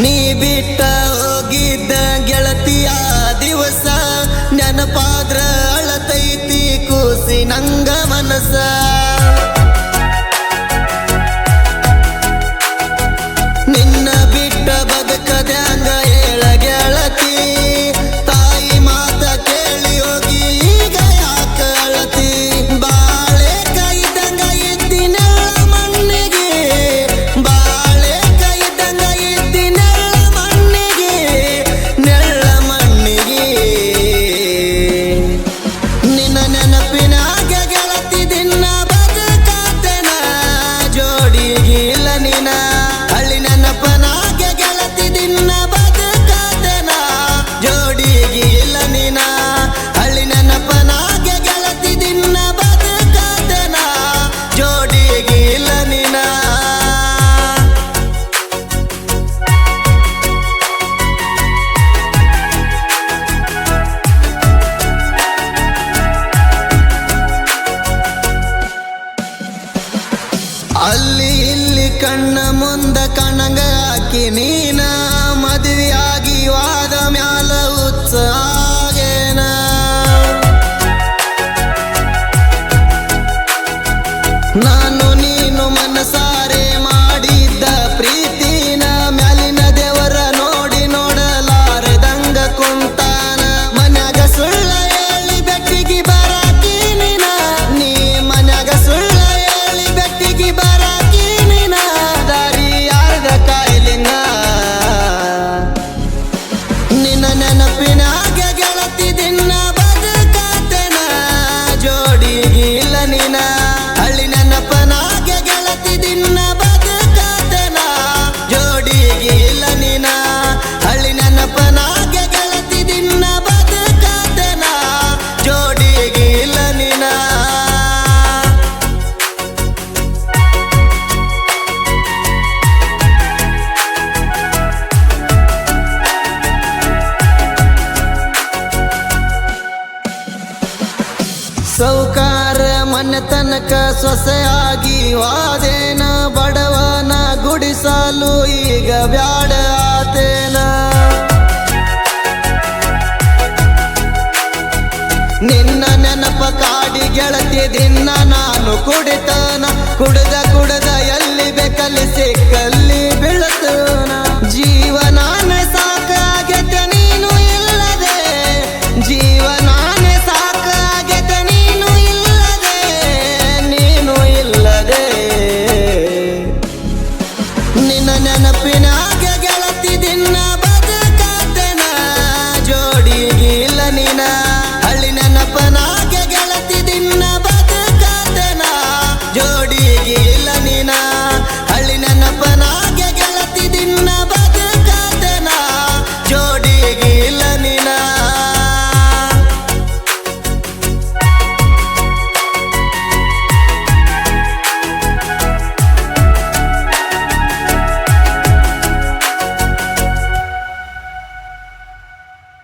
ನೀ ಬಿಟ್ಟ ಹೋಗಿದ್ದ ಗೆಳತಿಯ ದಿವಸ ನೆನಪಾದ್ರ ಅಳತೈತಿ ಕೂಸಿ ನಂಗ ಮನಸ ನಿನ್ನ ಬಿಟ್ಟ ಬದುಕದ್ಯಾಂಗ ಹೇಳ ಗೆಳತಿ ತಾಯಿ ಮಾತ ಕೇಳಿ ಹೋಗಿ ಈಗ ಯಾಕ ಅಳತಿ ಬಾಳೆ ಕೈದಂಗ ಇದ್ದಿನೆಲ್ಲ ಮಣ್ಣಿಗೆ ಬಾಳೆ ಕೈದಂಗ ಇದ್ದಿನೆಲ್ಲ ಮಣ್ಣಿಗೆ ನೆಳ್ಳ ಮಣ್ಣಿಗೆ ನಿನ್ನ ನೆನಪಿನಾಗ ಗೆಳತಿ ದಿನ ಬದುಕಾತೆನ ಜೋಡಿಗಿಲ್ಲ ನಿನ ಹಳ್ಳಿ ನೆನಪನಾಗ ಗೆಳತಿ ದಿನ ಬದುಕಾತೆನ ಜೋಡಿಗಿಲ್ಲ ನಿನ ಹಳ್ಳಿ ನೆನಪನಾಗ ಗೆಳತಿ ದಿನ ಬದುಕಾತೆನ ಜೋಡಿಗಿಲ್ಲ ನಿನ ಅಲ್ಲಿ ಇಲ್ಲಿ ಕಣ್ಣ ಮುಂದ ಕಣಂಗ ಹಾಕಿ ನೀನ ಮದುವೆಯಾಗಿ ವಾದ ಮ್ಯಾಲ ಉತ್ಸಾಗೇನ ನಾನು ನೀನು ಮನಸಾರೆ ಮಾಡಿದ್ದ ಪ್ರೀತಿನ ಮ್ಯಾಲಿನ ದೇವರ ನೋಡಿ ನೋಡಲಾರದಂಗ ಕುಂತಾನ ಮನ್ಯಾಗ ಸುಳ್ಳ ಹೇಳಿ ಬೆಟ್ಟಿಗೆ ಬರಾಕಿ ನೀನ ನೀ ಮನ್ಯಾಗ ಸುಳ್ಳ ಹೇಳಿ ಬೆಟ್ಟಿಗೆ ಬರಾಕಿ ನೀನ ದಾರಿ ಯಾರ್ದ ಕಾಯಿಲಿನ ನಿನ್ನ ನೆನಪಿನಾಗ ಗೆಳತಿ ದಿನ ಬದುಕಾತೆನ ಜೋಡಿಗಿಲ್ಲ ನಿನ ಹಳ್ಳಿ ನೆನಪನಾಗ ಗೆಳತಿ ದಿನ ಬದುಕಾತೆನ ಜೋಡಿಗಿಲ್ಲ ನಿನ ಹಳ್ಳಿ ನೆನಪನಾಗ ಗೆಳತಿ ದಿನ ಬದುಕಾತೆನ ಜೋಡಿಗಿಲ್ಲ ನಿನ ಸೌಕಾರ ಮನೆ ತನಕ ಸೊಸೆಯಾಗಿ ವಾದೇನ ಬಡವನ ಗುಡಿಸಲು ಈಗ ಬ್ಯಾಡ ಆತೇನ ನಿನ್ನ ನೆನಪ ಕಾಡಿ ಗೆಳತಿ ದಿನ ನಾನು ಕುಡಿತನ ಕುಡ್ದ ಎಲ್ಲಿ ಬೇಕಲ್ಲಿ ಸಿಕ್ಕ